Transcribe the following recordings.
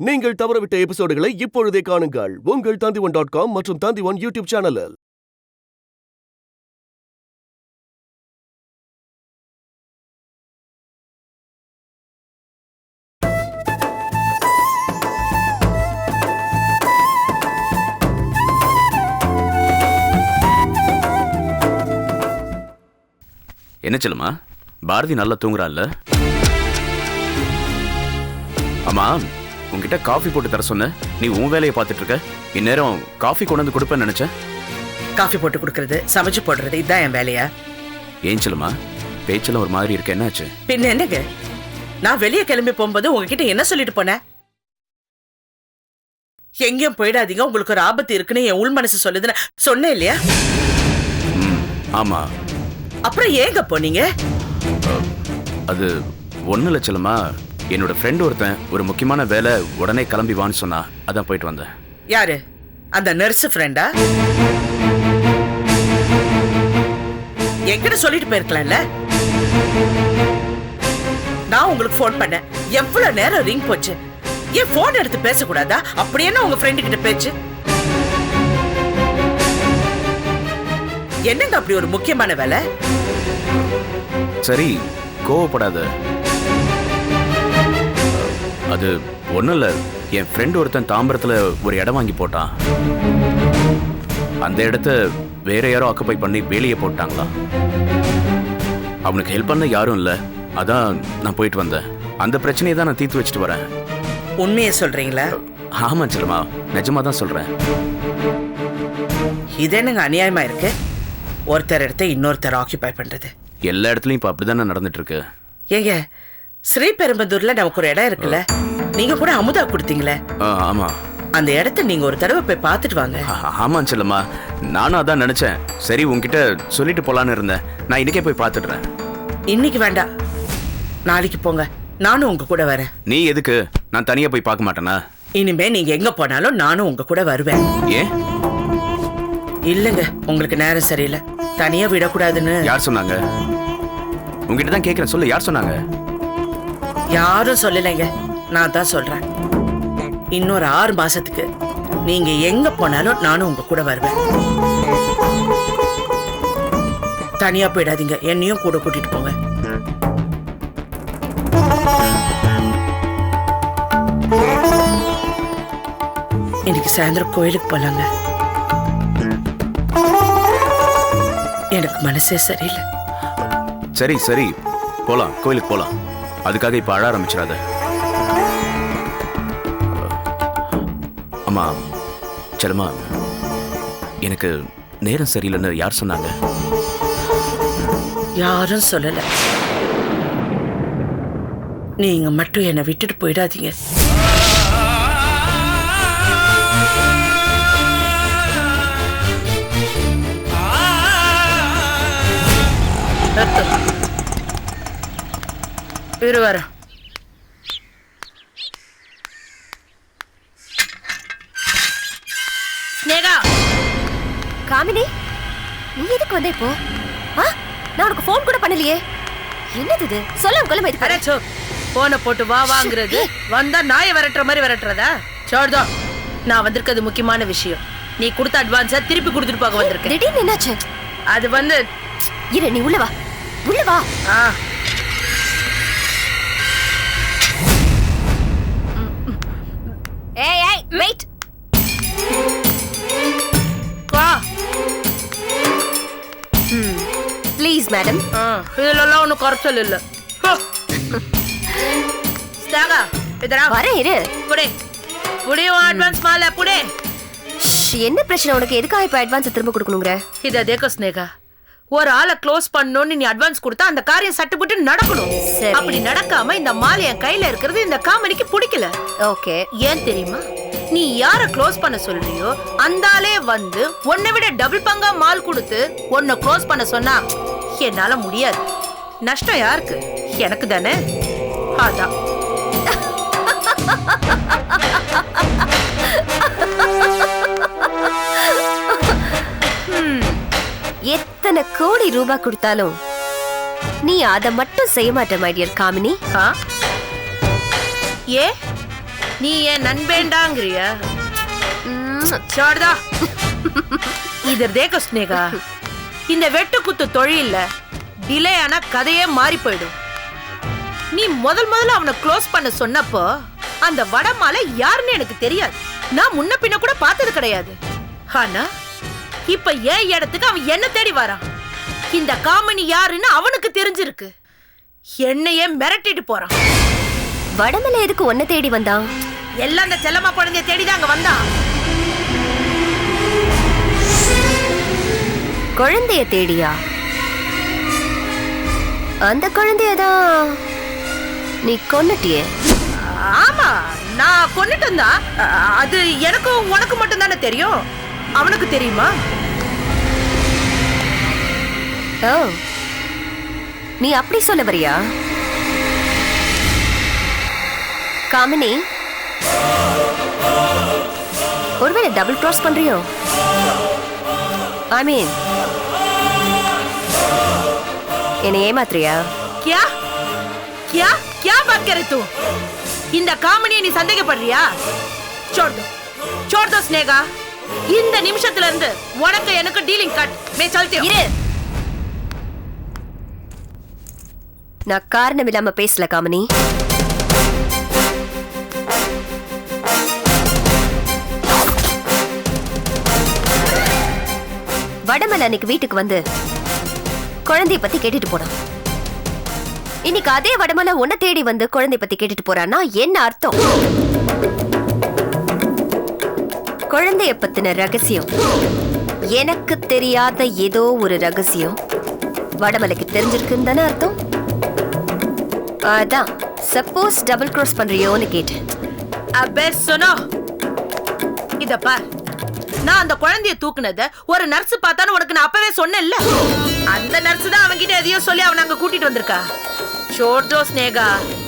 நீங்கள் தவறவிட்ட எபிசோடுகளை இப்பொழுதே காணுங்கள் உங்கள் Tandivan.com மற்றும் Tandivan யூடியூப் சேனலில். என்ன சொல்லுமா, பாரதி நல்லா தூங்குறான்ல? ஆமா, உன்கிட்ட காஃபி போட்டு தர சொன்ன, நீ உன் வேலையை பார்த்துட்டு இருக்க. இந்நேரம் காஃபி கொண்டு வந்து கொடுப்பேன்னு நினைச்சேன். காஃபி போட்டு கொடுக்கறது, சமைச்சு போடுறது, இதுதான் என் வேலையா? ஏன் சொல்லுமா, பேச்செல்லாம் ஒரு மாதிரி இருக்கு, என்னாச்சு? பின்ன என்னங்க, நான் வெளியே கிளம்பி போகும்போது உங்ககிட்ட என்ன சொல்லிட்டு போனேன்? எங்கேயும் போயிடாதீங்க, உங்களுக்கு ஒரு ஆபத்து இருக்குன்னு என் உள் மனசு சொல்லுதுன்னு சொன்னேன் இல்லையா? ஆமா. அப்புறம் ஏங்க போனீங்க? அது ஒன்றும் இல்லை செல்லம்மா, என்னோட ஃப்ரெண்ட் ஒருத்தன் ஒரு முக்கியமான வேலை உடனே கிளம்பி வான்னு சொன்னா, அதான் போயிட்டு வந்தேன். யாரு? அந்த நர்ஸ் ஃப்ரெண்டா? என்கிட்ட சொல்லிட்டு போயிருக்கலாம்ல. நான் உங்களுக்கு போன் பண்ணேன், எவ்வளவு நேரம் ரிங் போச்சு. ஏன் போன் எடுத்து பேசக்கூடாதா? அப்படி என்ன உங்க ஃப்ரெண்டு கிட்ட பேச்சு? என்னங்க அப்படி ஒரு முக்கியமான வேலை? சரி, கோவப்படாத. அது ஒன்றும் இல்லை, என் ஃப்ரெண்ட் ஒருத்தன் தாம்பரத்தில் ஒரு இடம் வாங்கி போட்டான். அந்த இடத்த வேற யாரோ ஆக்குப்பை பண்ணி வேலையை போட்டாங்களா. அவனுக்கு ஹெல்ப் பண்ண யாரும் இல்லை, அதான் நான் போயிட்டு வந்தேன். அந்த பிரச்சனையை தான் நான் தீர்த்து வச்சுட்டு வரேன். உண்மையை சொல்றீங்களா? ஆமா செல்லம்மா, நிஜமா தான் சொல்றேன். இது என்னங்க அநியாயமா இருக்கு? ஒருத்தர் இடத்த இன்னொருத்தர் ஆக்கியூபை பண்றது. எல்லா இடத்துலயும் இப்ப அப்படிதானே நடந்துட்டு இருக்கு. ஏங்க, ஸ்ரீபெரும்புதூர்ல நமக்கு ஒரு இடம் இருக்குல்ல, நீங்க கூட அமுதா கொடுத்தீங்களே. ஆமா, அந்த இடத்த நீங்க ஒரு தடவை போய் பார்த்துட்டு வாங்க. ஆமா செல்லம்மா, நானும் அதான் நினைச்சேன். சரி, உன்கிட்ட சொல்லிட்டு போலான்னு இருந்தேன். நான் இன்னைக்கே போய் பார்த்துடுறேன். இன்னைக்கு வேண்டாம், நாளைக்கு போங்க, நானும் உங்க கூட வரேன். நீ எதுக்கு? நான் தனியா போய் பார்க்க மாட்டேனா? இனிமே நீங்க எங்க போனாலும் நானும் உங்க கூட வருவேன். ஏன்? இல்லங்க, உங்களுக்கு நேரம் சரியில்லை, தனியா விடக்கூடாதுன்னு. யார் சொன்னாங்க? உங்ககிட்ட தான் கேட்கிறேன், சொல்லு, யார் சொன்னாங்க? யாரும் சொல்லலைங்க, நான் தான் சொல்றேன். இன்னொரு 6 மாசத்துக்கு நீங்க எங்க போனாலும் நானும் உங்க கூட வருவேன். தனியா போயிடாதீங்க, என்னையும் கூட கூட்டிட்டு போங்க. இன்னைக்கு சாயந்தரம் கோயிலுக்கு போலாங்க. எனக்கு மனசே சரியில்லை. சரி சரி, போலாம், கோயிலுக்கு போலாம். அதுக்காக இப்ப அழ ஆரம்பிச்சிடாத. அம்மா செல்லம்மா, எனக்கு நேரம் சரியில்லைன்னு யார் சொன்னாங்க? யாரும் சொல்லல. நீங்க மட்டும் என்னை விட்டுட்டு போயிடாதீங்க. இருவர ஸ்னேகா. காமினி, நீ எதுக்கு வந்த இப்போ? நான் உனக்கு ஃபோன் கூட பண்ணலையே. என்னது இது? சொல்ல கொள்ள மாதிரி. அரே சோ, போனை போட்டு வா வாங்குறது, வந்தா நாயை விரட்டுற மாதிரி விரட்டுறதா? சோர்தோ, நான் வந்திருக்கிறது முக்கியமான விஷயம். நீ கொடுத்த அட்வான்ஸை திருப்பி கொடுத்துட்டு போக வந்திருக்கேன். திடீர்னு என்னாச்சு? அது வந்து இரு, நீ உள்ள வா, உள்ள வா. ஏய் ஏய், வெயிட். வா. Please madam. இதெல்லாம் ஒன்றும் குறைச்சல் இல்லை. ஸ்னேகா, இதரா வரேன், இரு. புடே புடியும் அட்வான்ஸ் மாலை புடே. என்ன பிரச்சனை உனக்கு? எதுக்காக இப்ப அட்வான்ஸ் திரும்ப கொடுக்கணுங்கற? இத தேக்க ஸ்னேகா, ஒரு ஆளை க்ளோஸ் பண்ணணும்னு நீ அட்வான்ஸ் கொடுத்தா அந்த காரியம் சட்டுப்பட்டு நடக்கணும். அப்படி நடக்காம இந்த மாலை என் கையில இருக்கிறது இந்த காமெடிக்கு பிடிக்கல. ஓகே, ஏன் தெரியுமா? நீ யார க்ளோஸ் பண்ண சொல்றியோ அந்த ஆளே வந்து உன்னை விட டபுள் பங்கா மால் கொடுத்து உன்னை க்ளோஸ் பண்ண சொன்னா என்னால முடியாது. நஷ்டம் யாருக்கு? எனக்கு தானே. அதான். எத்தனை கோடி ரூபாய் கொடுத்தாலும் நீ அதை மட்டும் செய்ய மாட்ட மை டியர் காமினி. ஏ, நீ என் நண்பேண்டாங்கிறிய சாடுதா இது தேக்க ஸ்னேகா. இந்த வெட்டு குத்து தொழில்ல டிலே ஆனா கதையே மாறி போயிடும். நீ முதல்ல அவனை க்ளோஸ் பண்ண சொன்னப்போ அந்த வடமாலை யாருன்னு எனக்கு தெரியாது. நான் முன்ன பின்ன கூட பார்த்தது கிடையாது. ஆனா இப்ப ஏன் இடத்துக்கு அவன் என்ன தேடி வரான். இந்த காமினி யாருன்னு அவனுக்கு தெரிஞ்சிருக்கு. என்னையே மிரட்டிட்டு போறான். வடமலை எதுக்கு ஒன்ன தேடி வந்தான்? எல்லாம் அந்த செல்லம்மா குழந்தைய தேடிதான் அங்க வந்தான். குழந்தைய தேடியா? அந்த குழந்தையதான் நீ கொன்னுட்டியே. ஆமா, நான் கொன்னுட்டேன் தான். அது எனக்கும் உனக்கு மட்டும் தானே தெரியும். அவனுக்கு தெரியுமா? ஓ, நீ அப்படி சொல்ல வரியா? காமினி, ஒருவேளை டபுள் கிராஸ் பண்றியோ? ஐ மீன், என்னை ஏமாத்துறியா? क्या क्या क्या बात कर रही तू? இந்த காமெடியை நீ சந்தேகப்படுறியா? छोड़ दो स्नेहा. இந்த நிமிஷத்துல இருந்து உனக்கு எனக்கு டீலிங் கட். मैं चलती हूं. இரு, நான் காரணம் இல்லாம பேசல காமினி. வடமலை அன்னைக்கு வீட்டுக்கு வந்து குழந்தைய பத்தி கேட்டுட்டு போறான். இன்னைக்கு அதே வடமலை உன்னை தேடி வந்து குழந்தைய பத்தி கேட்டுட்டு போறான்னா என்ன அர்த்தம்? குழந்தைய பத்தின ரகசியம், எனக்கு தெரியாத ஏதோ ஒரு ரகசியம் வடமலைக்கு தெரிஞ்சிருக்குன்னு தானே அர்த்தம். அதான் சப்போஸ் டபுள் கிராஸ் பண்றியோன்னு கேட்டேன். அபே சுனோ, இத பார். நான் அந்த குழந்தைய தூக்குனத ஒரு நர்ஸ் பார்த்தான்னு உனக்கு நான் அப்பவே சொன்னேன்ல. அந்த நர்ஸ் தான் அவன்கிட்ட எதையோ சொல்லி அவனை அங்க கூட்டிட்டு வந்திருக்கா. சோர்தோ ஸ்னேகா,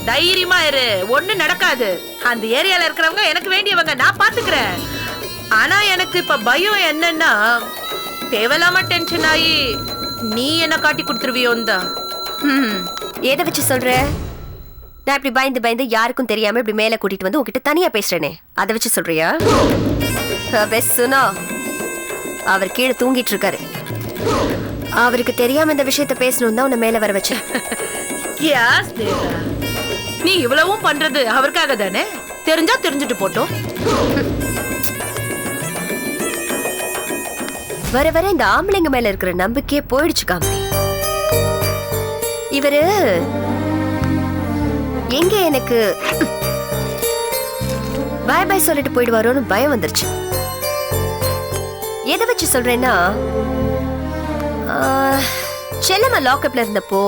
தைரியமா இரு, ஒண்ணு நடக்காது. அந்த ஏரியால இருக்கிறவங்க எனக்கு வேண்டியவங்க, நான் பாத்துக்கிறேன். ஆனா எனக்கு இப்ப பயம் என்னன்னா, தேவையில்லாம டென்ஷன் ஆகி நீ என்ன காட்டி கொடுத்துருவியோன்னு தான். எதை வச்சு சொல்ற? நான் இப்படி பயந்து பயந்து யாருக்கும் தெரியாம இப்படி மேல கூட்டிட்டு வந்து உன்கிட்ட தனியா பேசுறேனே, அதை வச்சு சொல்றியா? சுனா, அவர் கீழே தூங்கிட்டு இருக்காரு. அவருக்கு தெரியாம இந்த விஷயத்த பேசணும் தான் உன்னை மேல வர வச்சேன். நீ இவ்வளவும் பண்றது அவருக்காக தானே? தெரிஞ்சா தெரிஞ்சுட்டு போட்டோம். வர வர இந்த ஆம்பளைங்க மேல இருக்கிற நம்பிக்கையே போயிடுச்சு காமினி. இவரு எங்க எனக்கு பாய் பாய் சொல்லிட்டு போயிடுவாரோன்னு பயம் வந்துருச்சு. எதை வச்சு சொல்றேன்னா, செல்லம்மா லாக்அப்ல இருந்தப்போ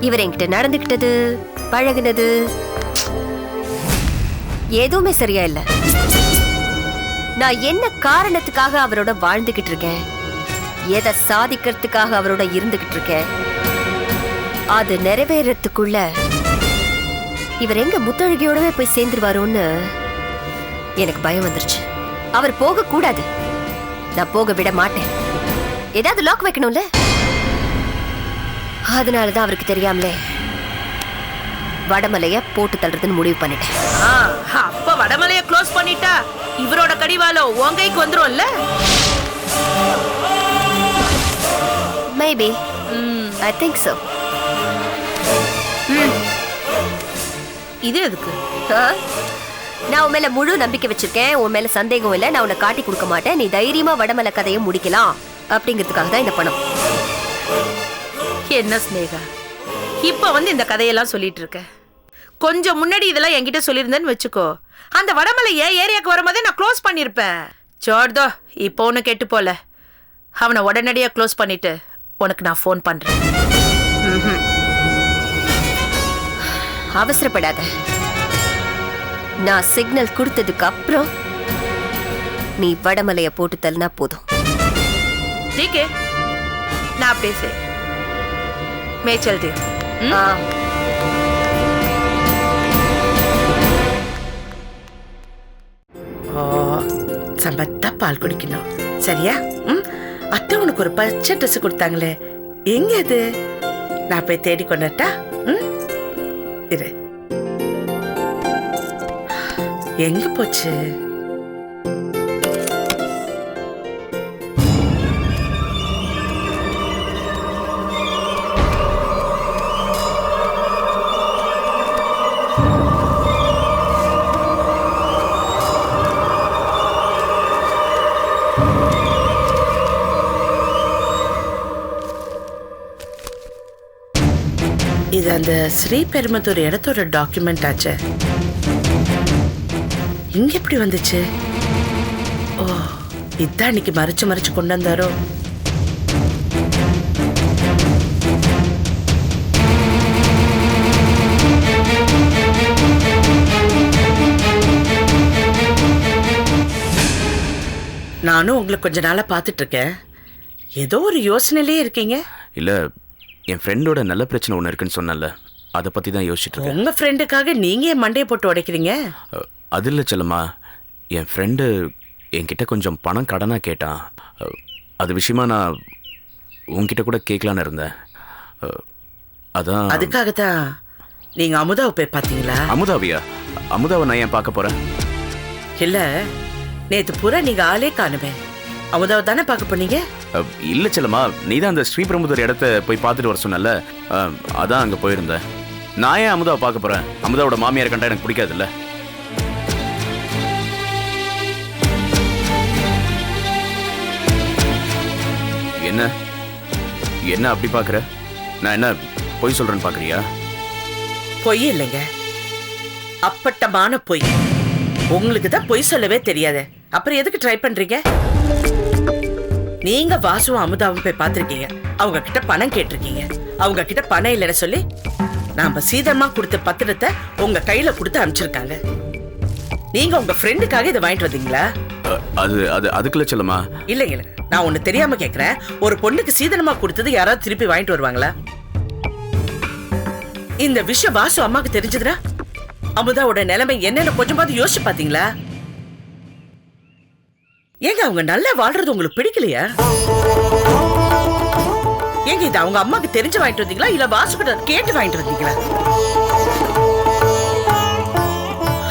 இவர் என்கிட்ட நடந்துகிட்டது, பழகினது எதுவுமே சரியா இல்ல. நான் என்ன காரணத்துக்காக அவரோட வாழ்ந்துகிட்டு இருக்கேன், எதை சாதிக்கிறதுக்காக அவரோட இருந்துகிட்டு இருக்கேன், அது நிறைவேறதுக்குள்ள இவர் எங்க முத்தழகியோடவே போய் சேர்ந்துருவாரோன்னு எனக்கு பயம் வந்துருச்சு. அவர் போக கூடாது, நான் போக விட மாட்டேன். ஏதாவது லாக் வைக்கணும்ல, அதனாலதான் அவருக்கு தெரியாமலே வடமலைய போட்டு தள்ளுறதுன்னு முடிவு பண்ணிட்டேன். அப்ப வடமலைய க்ளோஸ் பண்ணிட்டா இவரோட கடிவாளம் உன் கைக்கு வந்துரும்ல? Maybe, I think so. இது எதுக்கு? நான் உன் மேல முழு நம்பிக்கை வச்சிருக்கேன், உன் மேல சந்தேகம் இல்ல, நான் உன்னை காட்டி கொடுக்க மாட்டேன், நீ தைரியமா வடமலை கதையை முடிக்கலாம் அப்படிங்கிறதுக்காக தான் இந்த பணம். என்ன ஸ்னேகா, இப்ப வந்து இந்த கதையெல்லாம் சொல்லிட்டு இருக்க? கொஞ்சம் முன்னாடி இதெல்லாம் என்கிட்ட சொல்லியிருந்தேன்னு வச்சுக்கோ, அந்த வடமலை ஏரியாக்கு வரும்போதே நான் க்ளோஸ் பண்ணிருப்பேன். சோர்தோ, இப்போ ஒண்ணு கெட்டு போல. அவனை உடனடியா க்ளோஸ் பண்ணிட்டு உனக்கு நான் ஃபோன் பண்றேன். அவசரப்படாத. நான் சிக்னல் கொடுத்ததுக்கு அப்புறம் நீ வடமலைய போட்டு தள்ளினா போதும். ठीक है, நான் அப்படியே செய். मैं चलती हूँ. சம்பத்தா பால் குடிக்கணும், சரியா? அத்தை உனக்கு ஒரு பச்சை ட்ரெஸ் கொடுத்தாங்களே, எங்க அது? நான் போய் தேடி கொண்டா. இரு. எங்க போச்சு? இது அந்த ஸ்ரீபெரும்புதூர் இடத்தோட டாக்குமெண்ட் ஆச்சு. இங்க எப்படி வந்துச்சு? ஓ, இதான் இன்னைக்கு மறைச்சு மறைச்சு கொண்டு வந்தாரோ? நானும் உங்களை கொஞ்ச நாளா பார்த்துட்டு இருக்கேன். ஏதோ ஒரு யோசனையிலே இருக்கீங்க. இல்ல, என் ஃப்ரெண்டோட நல்ல பிரச்சனை ஒன்று இருக்குன்னு சொன்னல, அதை பற்றி தான் யோசிச்சுட்டு இருக்கேன். உங்க ஃப்ரெண்டுக்காக நீங்க என் மண்டையை போட்டு உடைக்கிறீங்க? அது இல்லை செல்லம்மா, என் ஃப்ரெண்டு என்கிட்ட கொஞ்சம் பணம் கடனாக கேட்டான். அது விஷயமா நான் உங்ககிட்ட கூட கேட்கலான்னு இருந்தேன். அதான். அதுக்காகத்தான் நீங்க அமுதாவை போய் பார்த்தீங்களா? அமுதாவியா? அமுதாவை நான் ஏன் பார்க்க போகிறேன்? இல்ல, நேத்து பூரா நீங்க ஆளே காணுமே. அமுதாவை தானே பார்க்க போனீங்க? இல்லை செல்லம்மா, நீ தான் அந்த ஸ்ரீபெரும்புதூர் இடத்த போய் பார்த்துட்டு வர சொன்னல, அதான் அங்கே போயிருந்தேன். நான் ஏன் அமுதாவை பார்க்க போகிறேன்? அமுதாவோட மாமியார் கண்டா எனக்கு பிடிக்காதுல்ல. என்ன என்ன அப்படி பார்க்குற? நான் என்ன பொய் சொல்கிறேன்னு பார்க்குறியா? பொய் இல்லைங்க, அப்பட்டமான பொய். உங்களுக்கு தான் பொய் சொல்லவே தெரியாது, அப்புறம் எதுக்கு ட்ரை பண்றீங்க? நீங்க வாசுவும் அமுதாவும் போய் பார்த்திருக்கீங்க. அவங்க கிட்ட பணம் கேட்டிருக்கீங்க. அவங்க கிட்ட பணம் இல்லைன்னு சொல்லி நாம சீதமா கொடுத்த பத்திரத்தை உங்க கையில கொடுத்து அனுப்பிச்சிருக்காங்க. நீங்க உங்க ஃப்ரெண்டுக்காக இதை வாங்கிட்டு வந்தீங்களா? அது அது அதுக்குள்ள செல்லம்மா. இல்லைங்க, நான் ஒண்ணு தெரியாம கேக்குறேன். ஒரு பொண்ணுக்கு சீதனமா கொடுத்தது யாராவது திருப்பி வாங்கிட்டு வருவாங்களா? இந்த விஷயம் வாசு அம்மாக்கு தெரிஞ்சதுன்னா அமுதாவோட நிலைமை என்னன்னு கொஞ்சமாவது யோசிச்சு பாத்தீங்களா? ஏங்க அவங்க நல்லா வாழ்றது உங்களுக்கு பிடிக்கலையா? ஏங்க இது அவங்க அம்மாக்கு தெரிஞ்சு வாங்கிட்டு வந்தீங்களா, இல்ல வாசு கிட்ட கேட்டு வாங்கிட்டு வந்தீங்களா?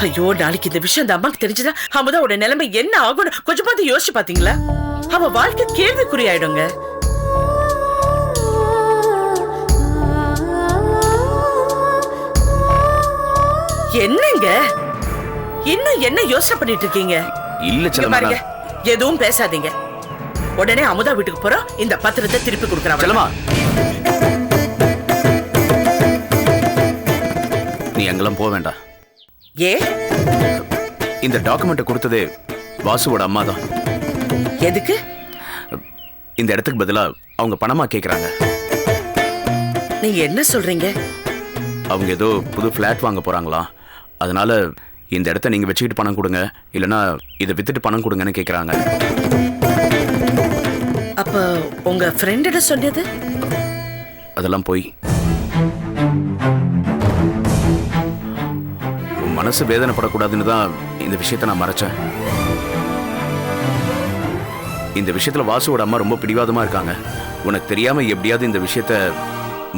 ஐயோ, நாளைக்கு இந்த விஷயம் அந்த அம்மாக்கு தெரிஞ்சதா அமுதாவோட நிலைமை என்ன ஆகும் கொஞ்சமாவது யோசிச்சு பாத்தீங்களா? அவ வாழ்க்கை கேள்விக்குறி ஆயிடுங்க. என்னங்க இன்னும் என்ன யோசனை பண்ணிட்டு இருக்கீங்க? இல்ல செல்லம்மா, எதுவும் பேசாதீங்க. உடனே அமுதா வீட்டுக்கு போறோம், இந்த பத்திரத்தை திருப்பி கொடுக்கறாங்க. செல்லம்மா, நீ அங்கெல்லாம் போக வேண்டாம். ஏ? இந்த டாக்குமெண்ட்டை கொடுத்ததே வாசுவோட அம்மா தான். எதுக்கு? இந்த இடத்துக்கு பதிலா அவங்க பணமா கேக்குறாங்க. நீங்க என்ன சொல்றீங்க? அவங்க ஏதோ புது ஃபிளாட் வாங்க போறாங்களா, அதனால இந்த இடத்த நீங்க வச்சுக்கிட்டு பணம் கொடுங்க, இல்லைன்னா இதை வித்துட்டு பணம் கொடுங்கன்னு கேக்குறாங்க. அப்ப உங்க ஃப்ரெண்டிட சொன்னது? அதெல்லாம் போய் உன் மனசு வேதனைப்படக்கூடாதுன்னு தான் இந்த விஷயத்த நான் மறைச்சேன். இந்த விஷயத்துல வாசுவோட அம்மா ரொம்ப பிடிவாதமா இருக்காங்க. உனக்கு தெரியாம எப்படியாவது இந்த விஷயத்த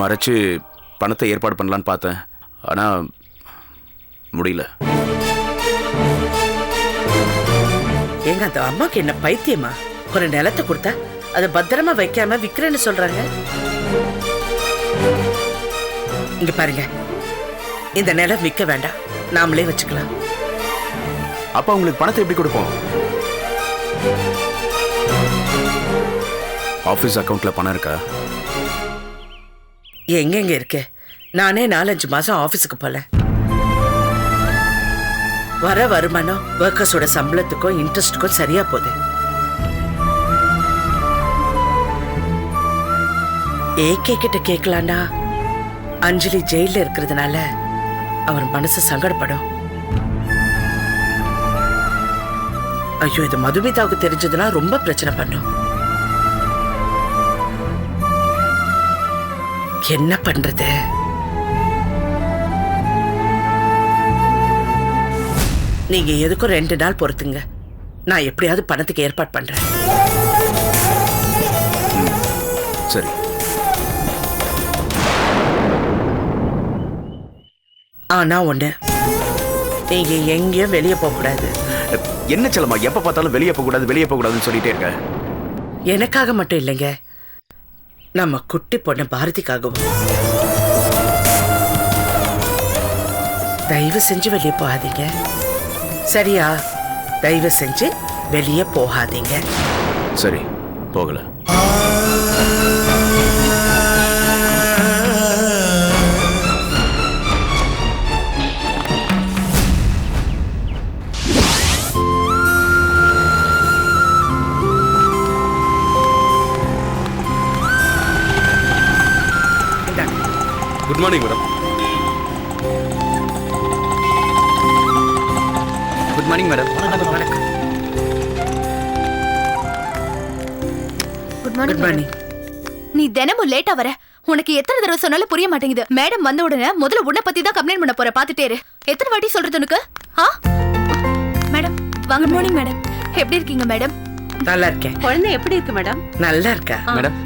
மறைச்சு பணத்தை ஏற்பாடு பண்ணலான்னு பார்த்தேன், ஆனா முடியல. ஏங்க அந்த அம்மாக்கு என்ன பைத்தியமா? ஒரு நிலத்தை கொடுத்தா அதை பத்திரமா வைக்காம விக்கிறேன்னு சொல்றாங்க. இங்க பாருங்க, இந்த நிலம் விற்க வேண்டாம், நாமளே வச்சுக்கலாம். அப்ப உங்களுக்கு பணத்தை எப்படி கொடுப்போம்? ஆபீஸ் அக்கவுண்ட்ல பணம் இருக்கா? எங்கெங்க இருக்கு? நானே 4-5 மாசம் ஆபீஸுக்கு போல. வர வருமானம் ஒர்க்கர்ஸோட சம்பளத்துக்கும் இன்ட்ரெஸ்டுக்கும் சரியா போகுது. ஏகே கிட்ட கேட்கலான்னா அஞ்சலி ஜெயில இருக்கிறதுனால அவர் மனசு சங்கடப்படும். ஐயோ, இது மதுமிதாவுக்கு தெரிஞ்சதுன்னா ரொம்ப பிரச்சனை பண்ணும். என்ன பண்றது? நீங்க எதுக்கும் 2 நாள் பொறுத்துங்க, நான் எப்படியாவது பணத்துக்கு ஏற்பாடு பண்றேன். சரி. ஆனா ஒண்ணு, நீங்க எங்கேயும் வெளியே போக கூடாது. என்ன செல்லம்மா எப்ப பார்த்தாலும் வெளியே போக கூடாது வெளியே போக கூடாதுன்னு சொல்லிட்டே இருக்க? எனக்காக மட்டும் இல்லைங்க, நம்ம குட்டி பொண்ணு பாரதிக்காகவும். தயவு செஞ்சு வெளியே போகாதீங்க, சரியா? தயவு செஞ்சு வெளியே போகாதீங்க. சரி, போகல. Good morning madam. Good morning madam. வணக்கம். Good good morning. நீ தினமும் லேட்டா வர. உனக்கு எத்தனை தடவை சொன்னாலும் புரிய மாட்டேங்குது. மேடம் வந்த உடனே முதல்ல உன்னை பத்தி தான் கம்ப்ளைண்ட் பண்ண போற. பாத்துட்டே இரு. எத்தனை வாட்டி சொல்றது உனக்கு? மேடம் வாங்க. Good morning madam. எப்படி இருக்கீங்க மேடம்? நல்லா இருக்கேன். குழந்தை எப்படி இருக்கு மேடம்? நல்லா இருக்கா மேடம்,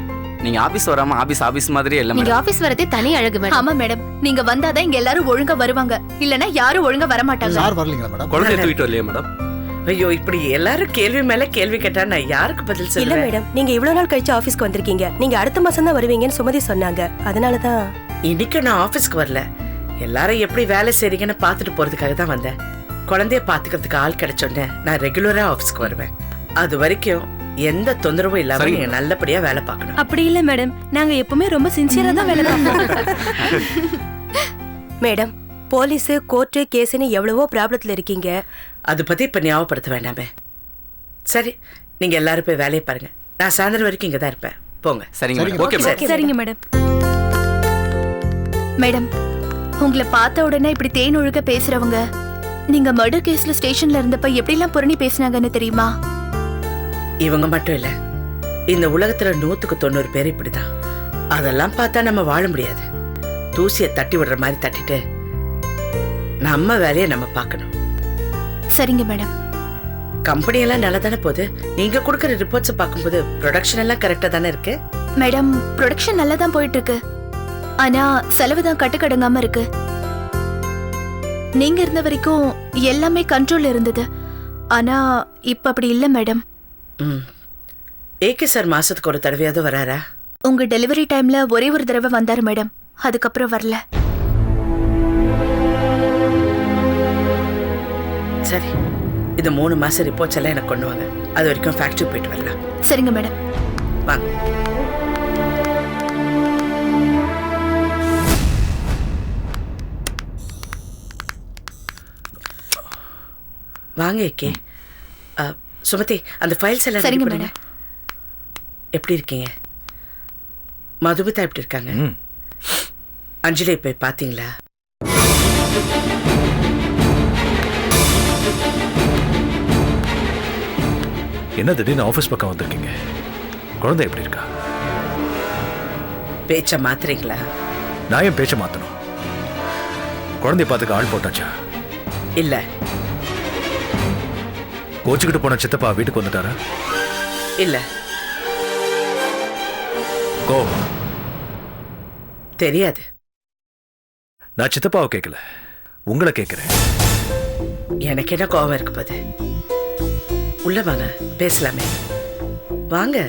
நீங்க ஆபீஸ் வராம ஆபீஸ் மாதிரியே இல்ல நீங்க மேடம். ஆபீஸ் வரதே தனி அழகு மேடம். ஆமா மேடம், நீங்க வந்தாதான் இங்க எல்லாரும் ஒழுங்கா வருவாங்க. இல்லனா யாரும் ஒழுங்கா வர மாட்டாங்க. சார் வரலீங்களா மேடம்? குழந்தைய தூக்கிட்டு வரலையா மேடம்? ஐயோ, இப்படி எல்லாரும் கேள்வி மேல கேள்வி கேட்டா நான் யாருக்கு பதில் இல்ல சொல்லுவேன்? மேடம், நீங்க இவ்வளவு நாள் கழிச்சு ஆபீஸ்க்கு வந்திருக்கீங்க. நீங்க அடுத்த மாசம் தான் வருவீங்கன்னு சுமதி சொன்னாங்க. அதனாலதான் இன்னைக்கு நான் ஆபீஸ்க்கு வரல. எல்லாரும் எப்படி வேலை செய்றீங்கன்னு பாத்துட்டு போறதுக்காக தான் வந்தேன். குழந்தைய பாத்துக்கிறதுக்கு ஆள் கிடைச்சோன்னே நான் ரெகுலரா ஆபீஸ்க்கு வருவேன். அது வரைக்கும் எந்த தொந்தரவும் இல்லாம நீங்க நல்லபடியா வேலை பார்க்கணும். அப்படி இல்ல மேடம், நாங்க எப்பவுமே ரொம்ப சின்சியரா தான் வேலை பார்ப்போம். மேடம், போலீஸ் கோர்ட்டு கேஸ்னு எவ்வளவோ ப்ராப்ளத்துல இருக்கீங்க. அதை பத்தி இப்ப ஞாபகப்படுத்த வேண்டாமே. சரி, நீங்க எல்லாரும் போய் வேலையை பாருங்க. நான் சாயந்தரம் வரைக்கும் இங்க தான் இருப்பேன். போங்க. சரிங்க மேடம். Okay madam. சரிங்க மேடம். மேடம், உங்களை பார்த்த உடனே இப்படி தேன் ஒழுக்க பேசுறவங்க நீங்க மர்டர் கேஸ்ல ஸ்டேஷன்ல இருந்தப்ப எப்படி எல்லாம் புரணி பேசினாங்கன்னு தெரியுமா? இவங்க மட்டும் இல்ல, இந்த உலகத்துல 100% பேர் இப்படிதான். அதெல்லாம் பார்த்தா நம்ம வாழ முடியாது. தூசியை தட்டி விடுற மாதிரி தட்டிட்டு நம்ம வேலையை நம்ம பார்க்கணும். சரிங்க மேடம். கம்பெனி எல்லாம் நல்லா தானே போகுது. நீங்க கொடுக்குற ரிப்போர்ட்ஸை பார்க்கும்போது ப்ரொடக்ஷன் எல்லாம் கரெக்டா தானே இருக்கு? மேடம், ப்ரொடக்ஷன் நல்லா தான் போயிட்டு இருக்கு. ஆனா செலவு தான் கட்டுக்கடங்காம இருக்கு. நீங்க இருந்த வரைக்கும் எல்லாமே கண்ட்ரோல்ல இருந்தது. ஆனா இப்ப அப்படி இல்ல மேடம். ஏகே சார் மாசத்துக்கு ஒரு தடவையாவது வராரா? உங்க டெலிவரி டைம்ல ஒரே ஒரு தடவை வந்தாரு மேடம். அதுக்கப்புறம் வரல. சரி, இந்த 3 மாசம் ரிப்போர்ட்ஸ் எல்லாம் எனக்கு கொண்டு வாங்க. அது வரைக்கும் ஃபேக்டரி போயிட்டு வரலாம். சரிங்க மேடம். வாங்க. வாங்க ஏகே. சுமதி, அந்த ஃபைல்ஸ் எல்லாம் சரிங்க ready பண்ணுங்க. எப்படி இருக்கீங்க? மதுமிதா எப்படி இருக்காங்க? அஞ்சலி போய் பாத்தீங்களா? என்ன திடீர்னு ஆபீஸ் பக்கம் வந்திருக்கீங்க? குழந்தை எப்படி இருக்கா? பேச்ச மாத்துறீங்களா? நான் ஏன் பேச்ச மாத்தணும்? குழந்தைய பார்த்துக்க ஆள் போட்டாச்சா? இல்ல. கோச்சுக்கிட்டு போன சித்தப்பா வீட்டுக்கு வந்துட்டாரா? இல்ல. கோவமா? தெரியாது. நான் சித்தப்பாவை கேட்கல, உங்களை கேட்கிறேன். எனக்கு என்ன கோவம் இருக்கு போது? உள்ள வாங்க, பேசலாமே. வாங்க.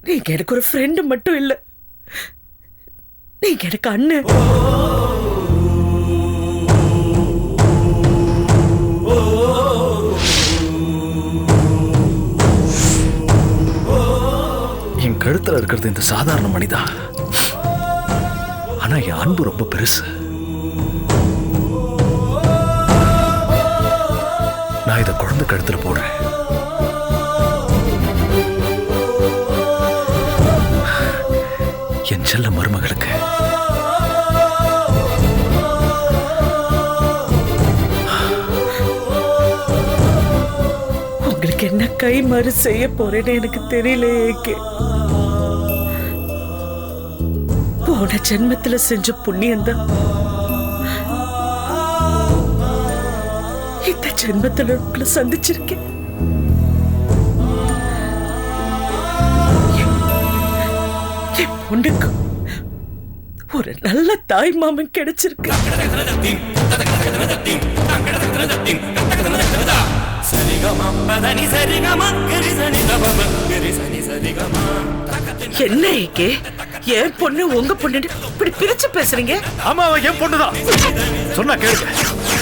நீங்க எனக்கு ஒரு ஃப்ரெண்டு மட்டும் இல்ல, நீங்க எனக்கு அண்ணன். என் கழுத்துல இருக்கிறது இந்த சாதாரண மணிதான். ஆனா என் அன்பு ரொம்ப பெருசு. நான் இதை குழந்தை கழுத்துல போடுறேன். என் செல்ல மருமகளுக்கு. கை மாறு செய்ய போறேன்னு எனக்கு தெரியல ஏகே. போன ஜென்மத்துல செஞ்ச புண்ணியம்தான் இந்த ஜென்மத்துல உங்களை சந்திச்சிருக்கேன். என் பொண்ணுக்கு ஒரு நல்ல தாய் மாமன் கிடைச்சிருக்கு. என்ன ஏகே, என் பொண்ணு உங்க பொண்ணு இப்படி பிரிச்சு பேசுறீங்க? ஆமா, அவன் என் பொண்ணுதான். சொன்னா கேளுங்க,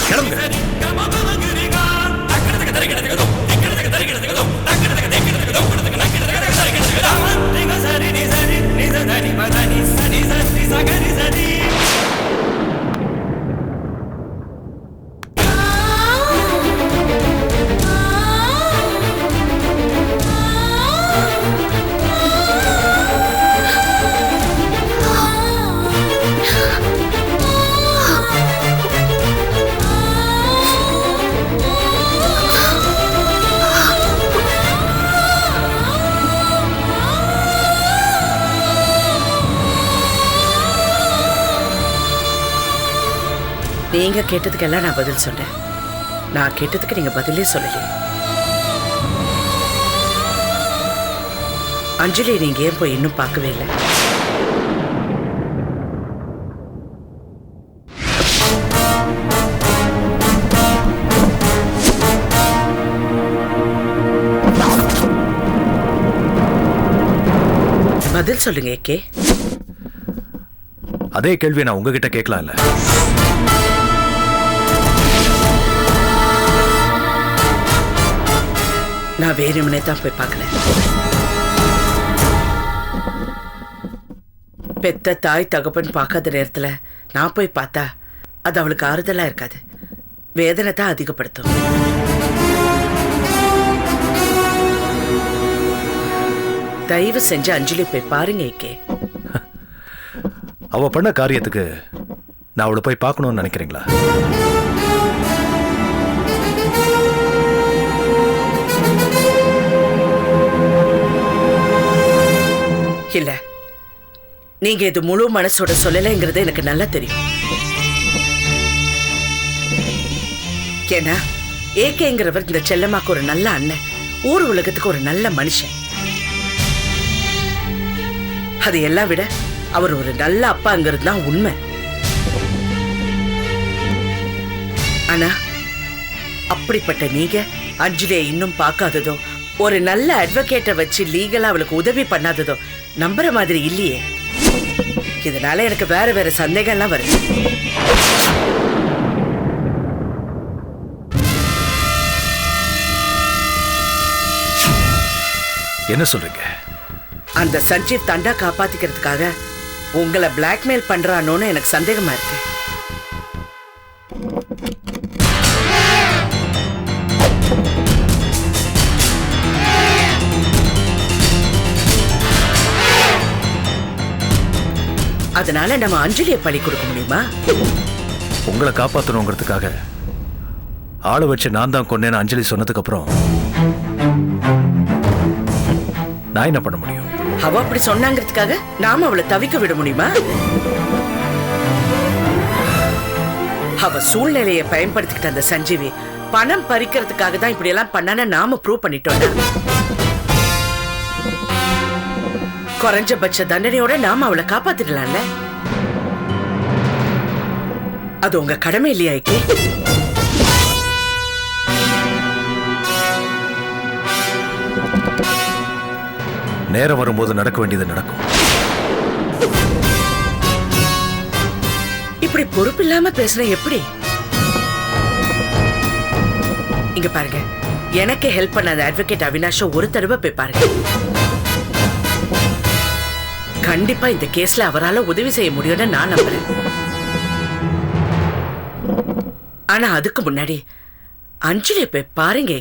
கிளம்புங்க. நீங்க கேட்டதுக்கெல்லாம் நான் பதில் சொன்னேன். நான் கேட்டதுக்கு நீங்க பதிலே சொல்லலையே. அஞ்சலி நீங்க ஏன் போய் இன்னும் பார்க்கவே இல்லை? பதில் சொல்லுங்க ஏகே. அதே கேள்வியை நான் உங்ககிட்ட கேட்கலாம்ல. நான் வேணும்னே தான் போய் பார்க்கல. பெத்த தாய் தகப்பன் பார்க்காத நேரத்துல நான் போய் பார்த்தா அது அவளுக்கு ஆறுதலா இருக்காது, வேதனை தான் அதிகப்படுத்தும். தயவு செஞ்சு அஞ்சலி போய் பாருங்க ஏகே. அவ பண்ண காரியத்துக்கு நான் அவளை போய் பார்க்கணும்னு நினைக்கிறீங்களா? இல்ல, நீங்க இது முழு மனசோட சொல்லலைங்கிறது எனக்கு நல்லா தெரியும். ஏன்னா ஏகேங்கிறவர் இந்த செல்லம்மாக்கு ஒரு நல்ல அண்ணன், ஊர் உலகத்துக்கு ஒரு நல்ல மனுஷன். அது எல்லாம் விட அவர் ஒரு நல்ல அப்பாங்கிறது தான் உண்மை. ஆனா அப்படிப்பட்ட நீங்க அஞ்சலியை இன்னும் பார்க்காததோ, ஒரு நல்ல அட்வொகேட்டை வச்சு லீகலா அவளுக்கு உதவி பண்ணாததோ நம்புற மாதிரி இல்லையே. இதனால எனக்கு வேற வேற சந்தேகம்லாம் வருது. என்ன சொல்றீங்க? அந்த சஞ்சீவ் தண்டா காப்பாத்திக்கிறதுக்காக உங்களை பிளாக்மெயில் பண்றானோன்னு எனக்கு சந்தேகமா இருக்கு. அதனால நம்ம அஞ்சலியை பழி கொடுக்க முடியுமா? உங்களை காப்பாற்றணுங்கிறதுக்காக ஆளை வச்சு நான் தான் கொன்னேன்னு அஞ்சலி சொன்னதுக்கு அப்புறம் நான் என்ன பண்ண முடியும்? அவ அப்படி சொன்னாங்கிறதுக்காக நாம அவளை தவிக்க விட முடியுமா? அவ சூழ்நிலையை பயன்படுத்திக்கிட்ட அந்த சஞ்சீவி பணம் பறிக்கிறதுக்காக தான் இப்படி எல்லாம் பண்ணான்னு நாம ப்ரூவ் பண்ணிட்டோம். குறைஞ்சபட்ச தண்டனையோட நாம அவளை காப்பாத்திடலாம்ல. அது உங்க கடமை இல்லையா? நேரம் வரும்போது நடக்க வேண்டியது நடக்கும். இப்படி பொறுப்பு இல்லாம பேசுன எப்படி? இங்க பாருங்க, எனக்கு ஹெல்ப் பண்ண அந்த அட்வொகேட் அவினாஷ் ஒரு தடவை போய் பாருங்க. கண்டிப்பா இந்த கேஸ்ல அவரால உதவி செய்ய முடியும்னு நான் நம்புறேன். ஆனா அதுக்கு முன்னாடி அஞ்சலியை போய் பாருங்க.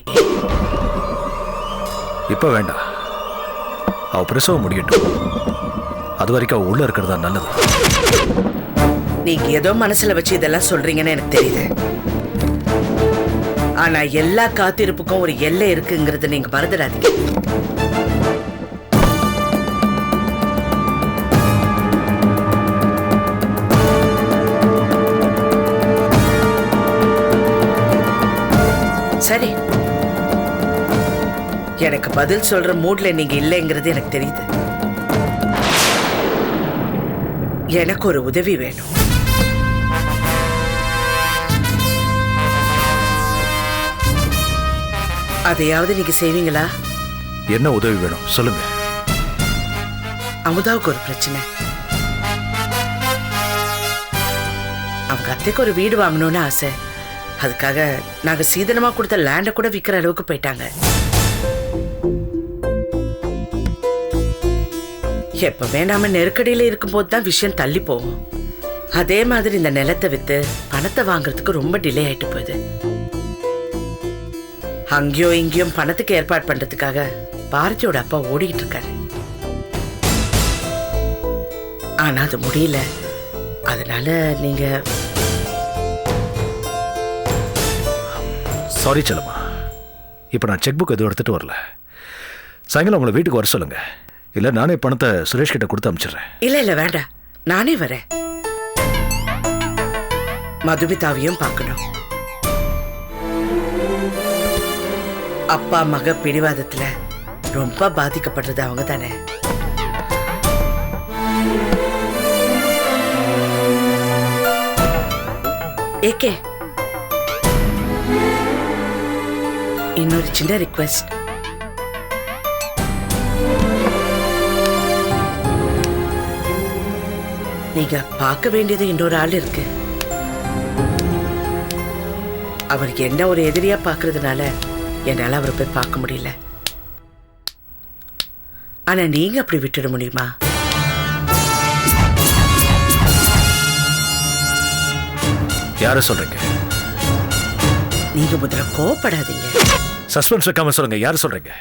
இப்ப வேண்டாம், அவ பிரசவம் முடியட்டும். அது வரைக்கும் அவ உள்ள இருக்கிறதா நல்லது. நீங்க ஏதோ மனசுல வச்சு இதெல்லாம் சொல்றீங்கன்னு எனக்கு தெரியுது. ஆனா எல்லா காத்திருப்புக்கும் ஒரு எல்லை இருக்குங்கிறது நீங்க மறந்துடாதீங்க. சரி, எனக்கு பதில் சொல்ற மூட்ல நீங்க இல்லைங்கிறது எனக்கு தெரியுது. எனக்கு ஒரு உதவி வேணும். அதையாவது நீங்க செய்வீங்களா? என்ன உதவி வேணும் சொல்லுங்க. அமுதாவுக்கு ஒரு பிரச்சனை. அவங்க அத்தைக்கு ஒரு வீடு வாங்கணும்னு ஆசை. அதுக்காக நாங்க சீதனமா கொடுத்த லேண்ட கூட விக்கிற அளவுக்கு போயிட்டாங்க. எப்பவே நாம நெருக்கடியில இருக்கும் போதுதான் விஷயம் தள்ளி போவோம். அதே மாதிரி இந்த நிலத்தை வித்து பணத்தை வாங்குறதுக்கு ரொம்ப டிலே ஆயிட்டு போகுது. அங்கேயோ இங்கேயும் பணத்துக்கு ஏற்பாடு பண்றதுக்காக பாரதியோட அப்பா ஓடிக்கிட்டு இருக்காரு. ஆனா அது முடியல. அதனால நீங்க சாரி செல்லம்மா, இப்போ நான் செக் புக் எதுவும் எடுத்துட்டு வரல. சாயங்காலம் உங்களை வீட்டுக்கு வர சொல்லுங்க. இல்லை நானே பணத்தை சுரேஷ் கிட்ட கொடுத்து அனுப்பிச்சிடுறேன். இல்ல வேண்டாம், நானே வரேன். மதுமிதாவையும் பார்க்கணும். அப்பா மக பிடிவாதத்துல ரொம்ப பாதிக்கப்படுறது அவங்க தானே. ஏகே, இன்னொரு சின்ன ரிக்வெஸ்ட். நீங்க பார்க்க வேண்டியது இன்னொரு ஆள் இருக்கு. அவர் என்ன ஒரு எதிரியா பார்க்கறதுனால என்னால அவரை போய் பார்க்க முடியல. ஆனா நீங்க அப்படி விட்டுட முடியுமா? யார சொல்றீங்க? நீங்க முதல்ல கோபப்படாதீங்க. சஸ்பென்ஸ் வைக்காம சொல்லுங்க. யார சொல்றீங்க?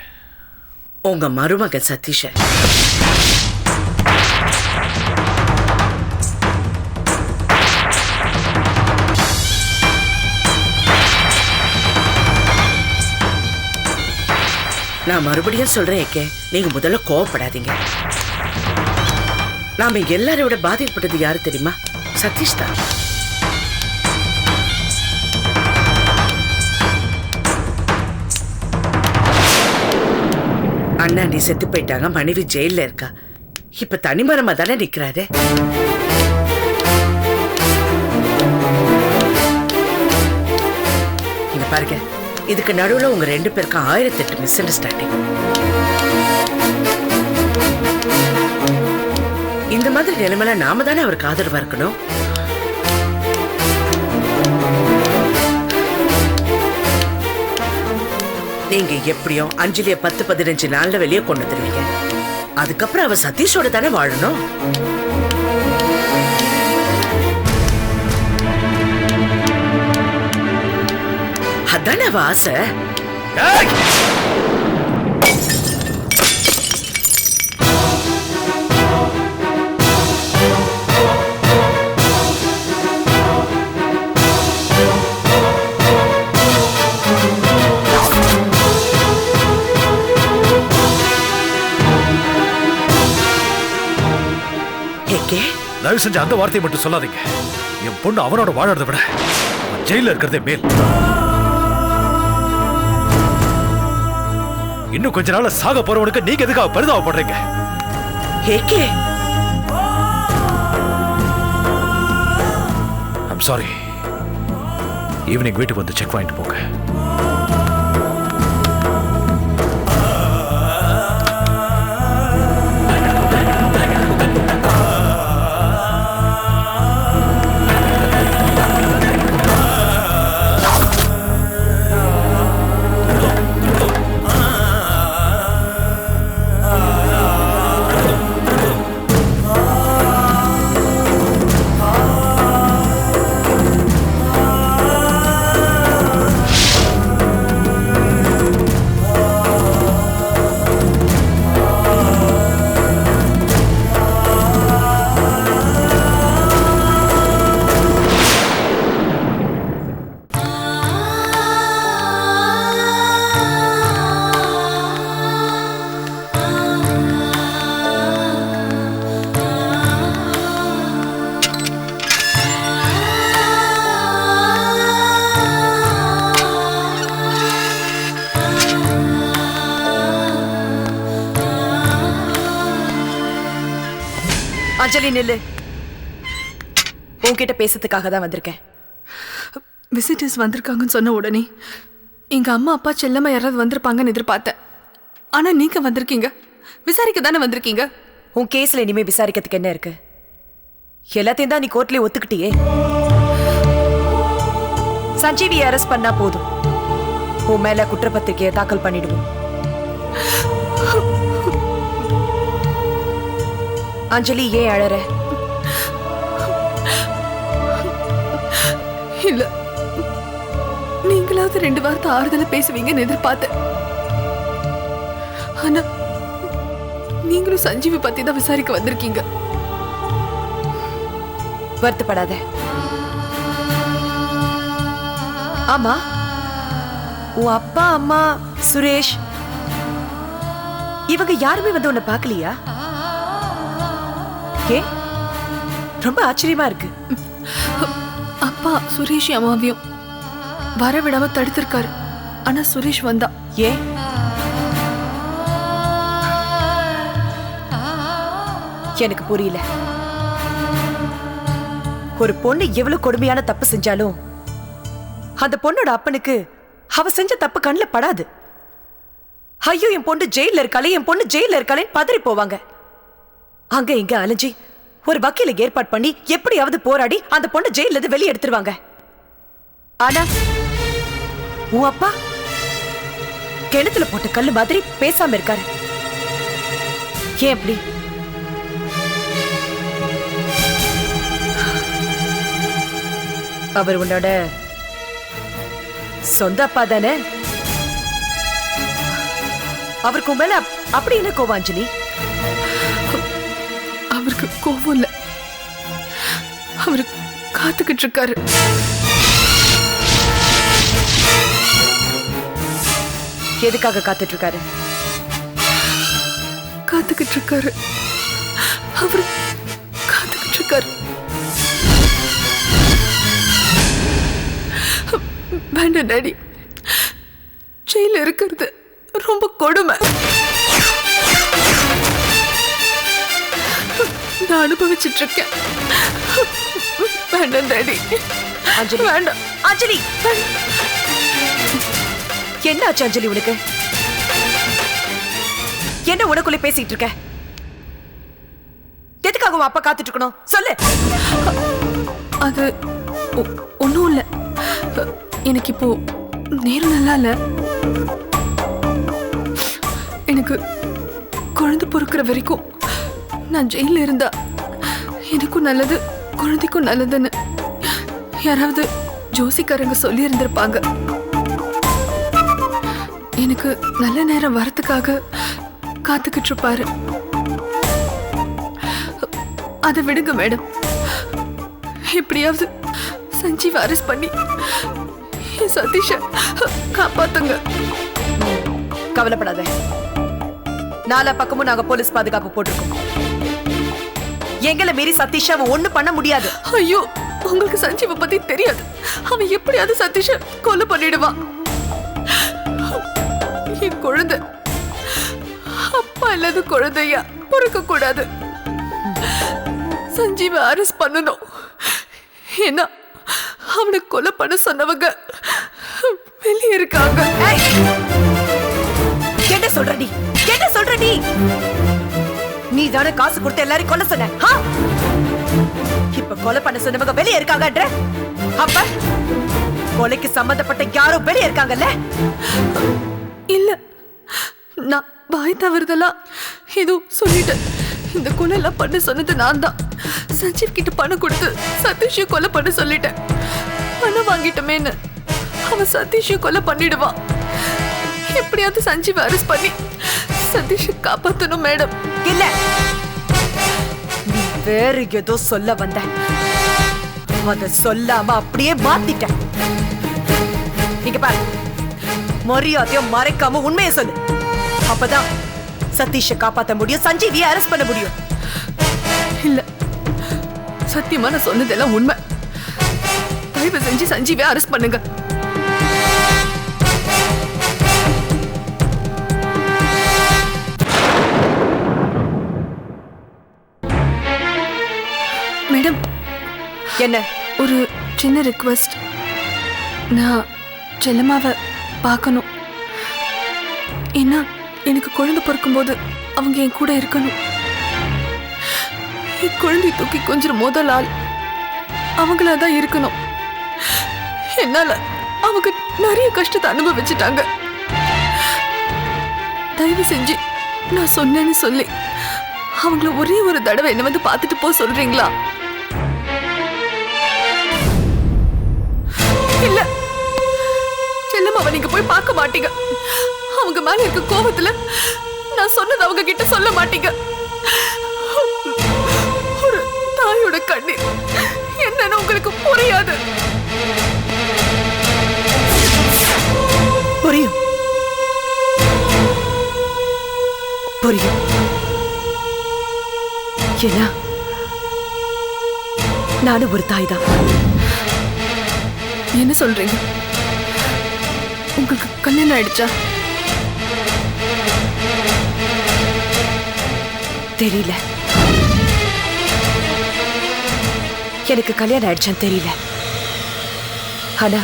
உங்க மருமகன் சதீஷ. நான் மறுபடியும் சொல்றேன் ஏகே, நீங்க முதல்ல கோவப்படாதீங்க. நாம எல்லாரோட பாதிக்கப்பட்டது யாரு தெரியுமா? சதீஷ் தான். அண்ணா நீ செத்து போயிட்டாங்க, மனைவி ஜெயில இருக்கா. இப்ப தனிமரமா தானே நிக்கிறாரு. இங்க பாருங்க, இதுக்கு நடுவுல உங்க 2 பேருக்கும் 1008 மிஸ் அண்டர்ஸ்டாண்டிங். இந்த மாதிரி நிலைமையில நாம தானே அவருக்கு ஆதரவா இருக்கணும். நீங்க எப்படியும் அஞ்சலிய 10-15 நாள்ல வெளியே கொண்டு வந்துருவீங்க. அதுக்கப்புறம் அவ சதீஷோட தானே வாழணும். அதானே அவ ஆசை. தயவு செஞ்சு அந்த வார்த்தையை மட்டும் சொல்லாதீங்க. என் பொண்ணு அவனோட வாழறதை விட ஜெயில இருக்கிறதே மேல். இன்னும் கொஞ்ச நாள்ல சாக போறவனுக்கு நீங்க எதுக்காக பரிதாபப்படுறீங்க? I'm sorry. ஈவினிங் வீட்டுக்கு வந்து செக் வாங்கிட்டு போங்க. அஞ்சலி நில்லு. உன்கிட்ட பேசுறதுக்காக தான் வந்திருக்கேன். விசிட்டர்ஸ் வந்திருக்காங்கன்னு சொன்ன உடனே எங்க அம்மா அப்பா செல்லம்மா யாராவது வந்திருப்பாங்கன்னு எதிர்பார்த்தேன். ஆனா நீங்க வந்திருக்கீங்க. விசாரிக்க தானே வந்திருக்கீங்க. உன் கேஸ்ல இனிமே விசாரிக்கிறதுக்கு என்ன இருக்கு? எல்லாத்தையும் தான் நீ கோர்ட்லயே ஒத்துக்கிட்டியே. சஞ்சீவி அரெஸ்ட் பண்ணா போதும், உன் மேல குற்றப்பத்திரிகையை தாக்கல் பண்ணிடுவோம். அஞ்சலி, ஏன் அழற? இல்ல, நீங்களாவது 2 வார்த்தை ஆறுதல பேசுவீங்கன்னு எதிர்பார்த்தேன். ஆனா நீங்களும் சஞ்சீவி பத்தி தான் விசாரிக்க வந்திருக்கீங்க. வருத்தப்படாத. ஆமா, உன் அப்பா அம்மா சுரேஷ் இவங்க யாருமே வந்து உன்னை பார்க்கலையா? ஏ, ரொம்ப ஆச்சரியமா இருக்கு. அப்பா சுரேஷ் அம்மாவையும் வர விடாம தடுத்திருக்காரு. ஆனா சுரேஷ் வந்தா. ஏன்? எனக்கு புரியல. ஒரு பொண்ணு எவ்வளவு கொடுமையான தப்பு செஞ்சாலும் அந்த பொண்ணோட அப்பனுக்கு அவ செஞ்ச தப்பு கண்ணில் படாது. ஐயோ, என் பொண்ணு ஜெயில இருக்காளே, என் பொண்ணு ஜெயில இருக்காளேன்னு பதறி போவாங்க. அங்க இங்க அலைஞ்சி ஒரு வக்கீல ஏற்பாடு பண்ணி எப்படியாவது போராடி அந்த பொண்ணு ஜெயில இருந்து வெளியே எடுத்துருவாங்க. ஆனா உன் அப்பா கிணத்துல போட்ட கல்லு மாதிரி பேசாம இருக்காரு. ஏன் அப்படி? அவர் உன்னோட சொந்த அப்பா தானே? அவருக்கு மேல அப்படி என்ன கோவம் அஞ்சலி? அவருக்கு கோவம் இல்ல, அவரு காத்துக்கிட்டு இருக்காரு. எதுக்காக காத்துட்டு இருக்காரு? காத்துக்கிட்டு இருக்காரு. அவரு காத்துக்கிட்டு இருக்காரு. வேண்டாம் டாடி, ஜெயில இருக்கிறது ரொம்ப கொடுமை. நான் அனுபவிச்சுட்டு இருக்கேன். வேண்டாம் டாடி. அஞ்சலி, வேண்டாம். அஞ்சலி, என்ன ஆச்சு அஞ்சலி உனக்கு? என்ன உனக்குள்ளே பேசிட்டு இருக்க? எதுக்காக உன் அப்பா காத்துட்டு இருக்கணும் சொல்லு. அது ஒன்றும் இல்லை. எனக்கு இப்போ நேரம் நல்லா இல்லை. எனக்கு குழந்தை பொறுக்கிற வரைக்கும் நான் ஜெயில இருந்தா எனக்கும் நல்லது, குழந்தைக்கும் நல்லதுன்னு யாராவது ஜோசிக்காரங்க சொல்லி இருந்திருப்பாங்க. எனக்கு நல்ல நேரம் வரத்துக்காக காத்துக்கிட்டு இருப்பாரு. அதை விடுங்க மேடம். எப்படியாவது சஞ்சீவ் அரெஸ்ட் பண்ணி சதீஷ காப்பாத்துங்க. கவலைப்படாத, நாலா பக்கமும் நாங்க போலீஸ் பாதுகாப்பு போட்டிருக்கோம். எங்களை மீறி சதீஷ் அவன் ஒண்ணு பண்ண முடியாது. ஐயோ, உங்களுக்கு சஞ்சீவ பத்தி தெரியாது. அவன் எப்படியாவது சதீஷ கொலை பண்ணிடுவான். என் குழந்தை அப்பா இல்லாத குழந்தையா பொறுக்க கூடாது. சஞ்சீவ அரெஸ்ட் பண்ணணும். ஏன்னா அவனை கொலை பண்ண சொன்னவங்க வெளியே இருக்காங்க. என்ன சொல்ற நீ? என்ன சொல்ற நீ? நீ தானே காசு கொடுத்து எல்லாரையும் கொலை சொன்ன. இப்ப கொலை பண்ண சொன்னவங்க வெளியே இருக்காங்கன்ற அப்ப கொலைக்கு சம்பந்தப்பட்ட யாரும் வெளியே இருக்காங்கல்ல? இல்ல, நான் வாய் தவறுதெல்லாம் ஏதோ சொல்லிட்டேன். இந்த கொலை எல்லாம் பண்ண சொன்னது நான் தான். சஞ்சீவ் கிட்ட பணம் கொடுத்து சதீஷ் கொலை பண்ண சொல்லிட்டேன். பணம் வாங்கிட்டமேன்னு அவன் சதீஷ் கொலை பண்ணிடுவான். எப்படியாவது சஞ்சீவ் அரெஸ்ட் பண்ணி சதீஷ் காப்பாத்தணும் மேடம். இல்ல, நீ வேற ஏதோ சொல்ல வந்த, அத சொல்லாம அப்படியே மாத்திட்ட. நீங்க பாரு, மரியாதையும் மறைக்காம உண்மையை சொல்லு. அப்பதான் சதீஷை காப்பாத்த முடியும், சஞ்சீவியை அரெஸ்ட் பண்ண முடியும். இல்ல, சத்தியமா நான் சொன்னதெல்லாம் உண்மை. தயவு செஞ்சு சஞ்சீவியை அரெஸ்ட் பண்ணுங்க. என்ன? ஒரு சின்ன ரிக்வெஸ்ட். நான் செல்லம்மாவை பார்க்கணும். ஏன்னா எனக்கு குழந்தை பிறக்கும்போது அவங்க என் கூட இருக்கணும். என் குழந்தை தூக்கி கொஞ்சம் முதல் ஆள் அவங்களாதான் இருக்கணும். என்னால அவங்க நிறைய கஷ்டத்தை அனுபவிச்சுட்டாங்க. தயவு செஞ்சு நான் சொன்னேன்னு சொல்லி அவங்கள ஒரே ஒரு தடவை என்ன வந்து பார்த்துட்டு போ சொல்றீங்களா? இல்ல, செல்லம்மாவை நீங்க போய் பார்க்க மாட்டீங்க. அவங்க மேல இருக்க கோபத்துல நான் சொன்னது அவங்க கிட்ட சொல்ல மாட்டீங்க. ஒரு தாயோட கண்ணீர் என்னன்னு உங்களுக்கு புரியாது. புரியும் புரியும். ஏன்னா நானும் ஒரு தாய் தான். என்ன சொல்றீங்க? உங்களுக்கு கல்யாணம் ஆயிடுச்சா? தெரியல. எனக்கு கல்யாணம் ஆயிடுச்சான்னு தெரியல. ஆனா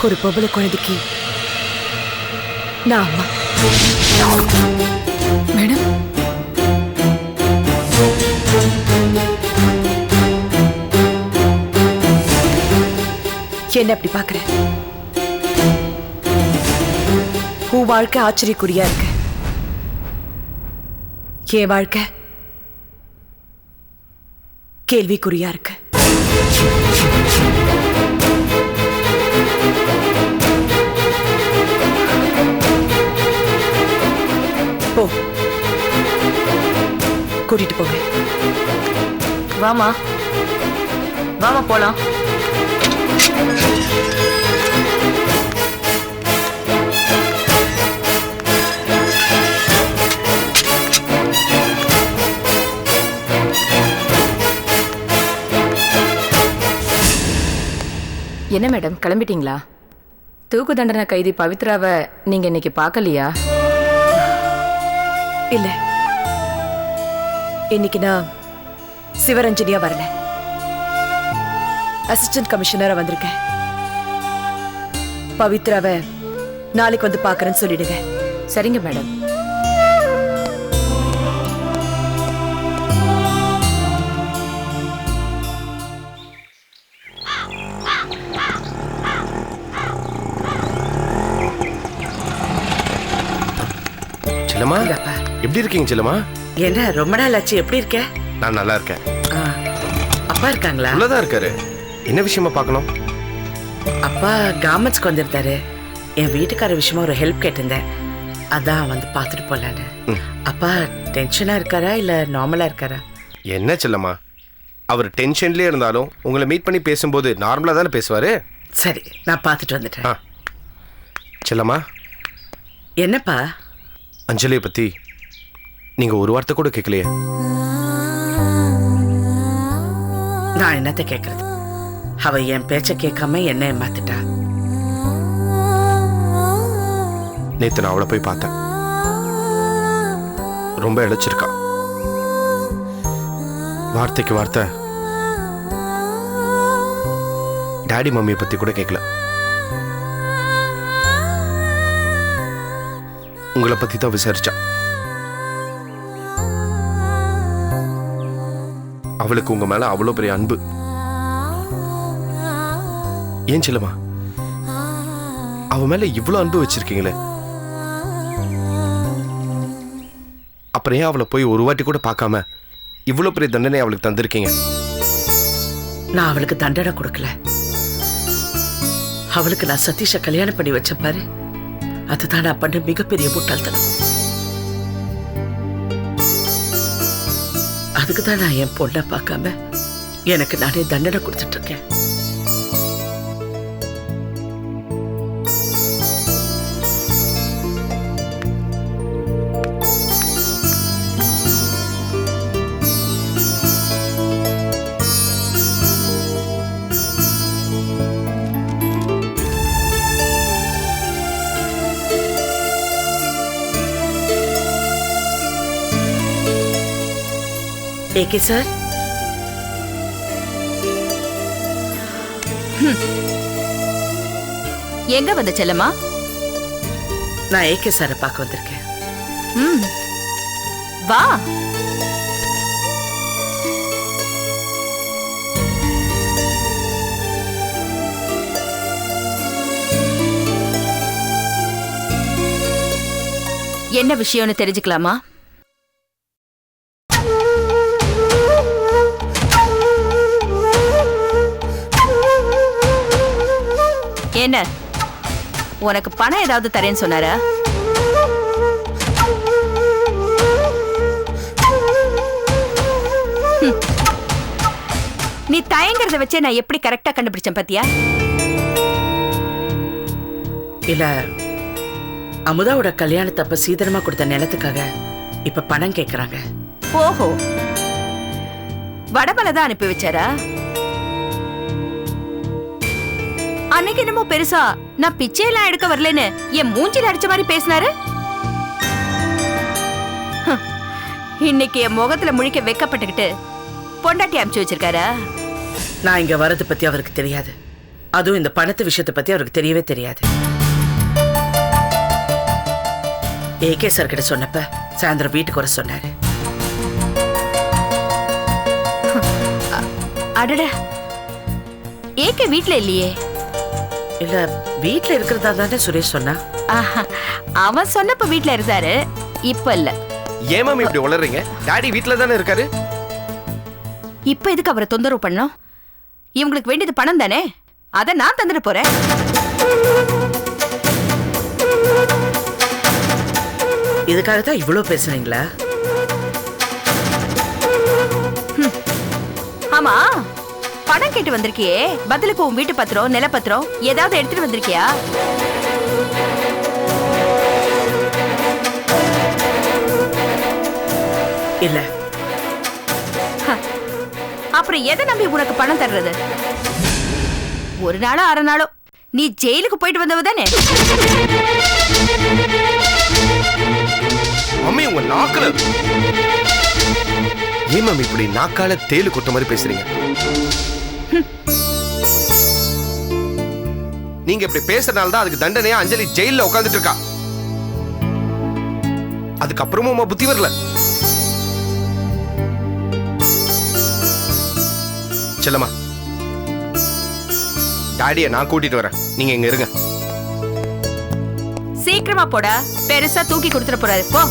ஒரு பொம்பளை குழந்தைக்கு நான் அம்மா. மேடம், என்ன அப்படி பாக்குற? உன் வாழ்க்கை ஆச்சரியக்குறியா இருக்கு. என் வாழ்க்கை கேள்விக்குறியா இருக்கு. போ, கூட்டிட்டு போங்க. வாமா வாமா போலாம். என்ன மேடம், கிளம்பிட்டீங்களா? தூக்கு தண்டனை கைதி பவித்ராவை நீங்க இன்னைக்கு பார்க்கலையா? இல்ல, இன்னைக்கு நான் சிவரஞ்சனியா வரல, அசிஸ்டன்ட் கமிஷனரா வந்திருக்கேன். பவித்ராவை நாளைக்கு வந்து பார்க்கறேன்னு சொல்லிடுங்க. சரிங்க மேடம். செல்லம்மா, எப்படி இருக்கீங்க செல்லம்மா? என்ன ரொம்ப நாள் ஆச்சு, எப்படி இருக்க? நான் நல்லா இருக்கேன். அப்பா இருக்காங்களா? உள்ளதான் இருக்காரு. என்ன விஷயமா பார்க்கணும்? அப்பா கார்மெண்ட்ஸ்க்கு வந்திருந்தாரு. என் வீட்டுக்கார விஷயமா ஒரு ஹெல்ப் கேட்டிருந்தேன், அதான் வந்து பார்த்துட்டு போலான்னு. அப்பா டென்ஷனா இருக்காரா இல்ல நார்மலா இருக்காரா? என்ன செல்லம்மா, அவர் டென்ஷன்லயே இருந்தாலும் உங்களை மீட் பண்ணி பேசும்போது நார்மலா தானே பேசுவாரு. சரி, நான் பார்த்துட்டு வந்துட்டேன். செல்லம்மா. என்னப்பா? அஞ்சலியை பத்தி நீங்க ஒரு வார்த்தை கூட கேட்கலையே. நான் என்னத்த கேட்கறது? அவ என் பேச்ச கேட்காம என்ன ஏமாத்திட்டா. நேத்து நான் அவளை போய் பார்த்தேன். ரொம்ப இழைச்சிருக்கா. வார்த்தைக்கு வார்த்தை டாடி மம்மியை பத்தி கூட கேட்கல. உங்களை பத்தி தான் விசாரிச்சா. அவளுக்கு உங்க மேல அவ்வளவு பெரிய அன்பு. ஏன் செல்லம்மா, அவ மேல இவ்வளவு அன்பு வச்சிருக்கீங்களே, அப்புறம் ஏன் அவளை போய் ஒரு வாட்டி கூட பார்க்காம இவ்வளவு பெரிய தண்டனை அவளுக்கு தந்திருக்கீங்க? நான் அவளுக்கு தண்டனை கொடுக்கல. அவளுக்கு நான் சதீஷ கல்யாணம் பண்ணி வச்ச பாரு, அதுதான் நான் பண்ண மிகப்பெரிய முட்டாள்தனம். அதுக்குதான் நான் என் பொண்ணை பார்க்காம எனக்கு நானே தண்டனை கொடுத்துட்டு இருக்கேன். ஏகே சார், எங்க வந்த செல்லம்மா? நான் ஏகே சாரை பார்க்க வந்திருக்கேன். ம், வா. என்ன விஷயம்னு தெரிஞ்சுக்கலாமா? என்ன, உனக்கு பணம் ஏதாவது தரேன்னு சொன்னாரா? நீ தயங்குறத வச்சே நான் எப்படி கரெக்டா கண்டுபிடிச்சேன் பாத்தியா? இல்ல, அமுதாவோட கல்யாணத்தப்ப சீதனமா கொடுத்த நிலத்துக்காக இப்ப பணம் கேக்குறாங்க. ஓஹோ, வடமலை தான் அனுப்பி வச்சாரா? அன்னைக்கு என்னமோ பெருசா நான் பிச்சையெல்லாம் எடுக்க வரலன்னு என் மூஞ்சில அடிச்ச மாதிரி பேசினாரு. இன்னைக்கு என் முகத்துல முழிக்க வெக்கப்பட்டுக்கிட்டு பொண்டாட்டி அனுப்பிச்சு வச்சிருக்காரா? நான் இங்க வரது பத்தி அவருக்கு தெரியாது. அதுவும் இந்த பணத்து விஷயத்தை பத்தி அவருக்கு தெரியவே தெரியாது. ஏகே சார் கிட்ட சொன்னப்ப சாயந்தரம் வீட்டுக்கு வர சொன்னாரு. அடட, ஏகே வீட்ல இல்லையே? இல்ல, வீட்ல இருக்கிறதா தானே சுரேஷ் சொன்னா. அவன் சொன்னப்ப வீட்ல இருந்தாரு, இப்ப இல்ல. ஏன் மேம் இப்படி உளறீங்க? டாடி வீட்ல தானே இருக்காரு. இப்ப எதுக்கு அவரை தொந்தரவு பண்ணோம்? இவங்களுக்கு வேண்டியது பணம் தானே, அத நான் தந்துட்டு போறேன். இதுக்காக தான் இவ்வளவு பேசுறீங்களா? ஆமா, பணம் கேட்டு வந்திருக்கியே, பதிலுக்கு உன் வீட்டு பத்திரம், நிலப்பத்திரம் ஏதாவது எடுத்துட்டு வந்திருக்கியா? இல்ல. அப்புறம் எதை நம்பி உனக்கு பணம் தர்றது? ஒரு நாளோ அரை நாளோ நீ ஜெயிலுக்கு போயிட்டு வந்தவ தானே? மம்மி உங்க நாக்குல ஏன் மேம் இப்படி நாக்கால தேலு கொட்ட மாதிரி பேசுறீங்க? நீங்க இப்படி பேசுறதுனால தான் அதுக்கு தண்டனையா அஞ்சலி ஜெயில உட்கார்ந்துட்டு இருக்கா. அதுக்கப்புறமும் உமா புத்தி வரல. செல்லம்மா, டாடியை நான் கூட்டிட்டு வரேன், நீங்க இங்க இருங்க. சீக்கிரமா போடா, பெருசா தூக்கி கொடுத்துட போறாரு. போ.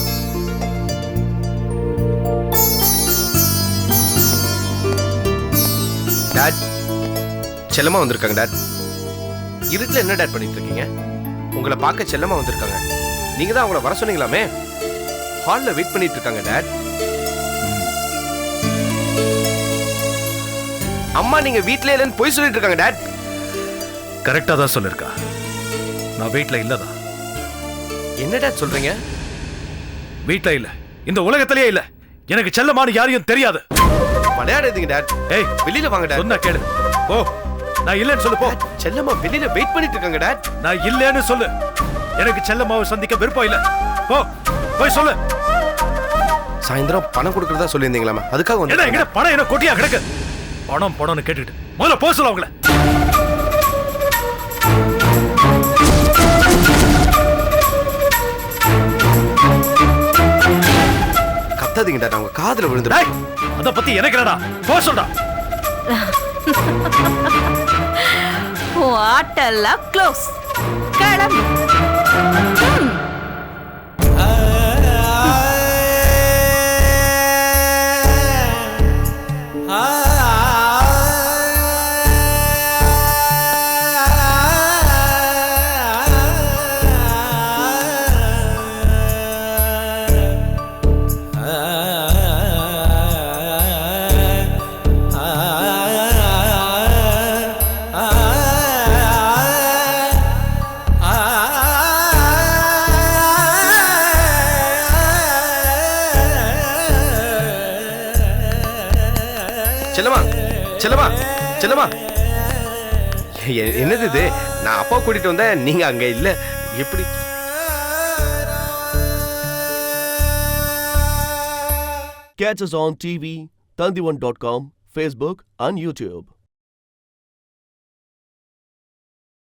டாட், செல்லம்மா வந்திருக்காங்க. டாட், இருட்டுல என்ன டாட் பண்ணிட்டு இருக்கீங்க? உங்களை பார்க்க செல்லம்மா வந்திருக்காங்க. நீங்க தான் அவங்கள வர சொன்னீங்களாமே. ஹால்ல வெயிட் பண்ணிட்டு இருக்காங்க. டாட், அம்மா நீங்க வீட்ல இல்லைன்னு போய் சொல்லிட்டு இருக்காங்க. டாட், கரெக்டா தான் சொல்லிருக்கா. நான் வீட்ல இல்லதான். என்ன டாட் சொல்றீங்க? வீட்ல இல்ல, இந்த உலகத்திலேயே இல்ல. எனக்கு செல்லமான யாரையும் தெரியாது. விளையாடுறீங்க டாட். ஏய், வெளியில வாங்க டாட். சொன்னா கேளு. போ. நான் இல்லன்னு சொல்லு. போ. செல்லம்மா வெளியில வெயிட் பண்ணிட்டு இருக்காங்க. டாட், நான் இல்லன்னு சொல்லு. எனக்கு செல்லம்மாவை சந்திக்க விருப்பம் இல்ல. போ, போய் சொல்லு. சாயந்தரம் பணம் கொடுக்கறதா சொல்லியிருந்தீங்களாமா, அதுக்காக வந்து. என்ன எங்க பணம் என்ன கொட்டியா கிடக்கு? பணம் பணம்னு கேட்டுட்டு முதல்ல போக சொல்ல அவங்கள. கத்தாதீங்க டாட், அவங்க காதுல விழுந்துடும். அத பத்தி எனக்கு என்னடா? போக சொல்றா. ஆட்டெல்லாம் க்ளோஸ். கிளம்பு. செல்லம்மா, செல்லம்மா, செல்லம்மா, என்னது இது? நான் அப்பா கூட்டிட்டு வந்தேன், நீங்க அங்க இல்ல. எப்படி? Catch us on TV, Tandivan.com, Facebook and YouTube.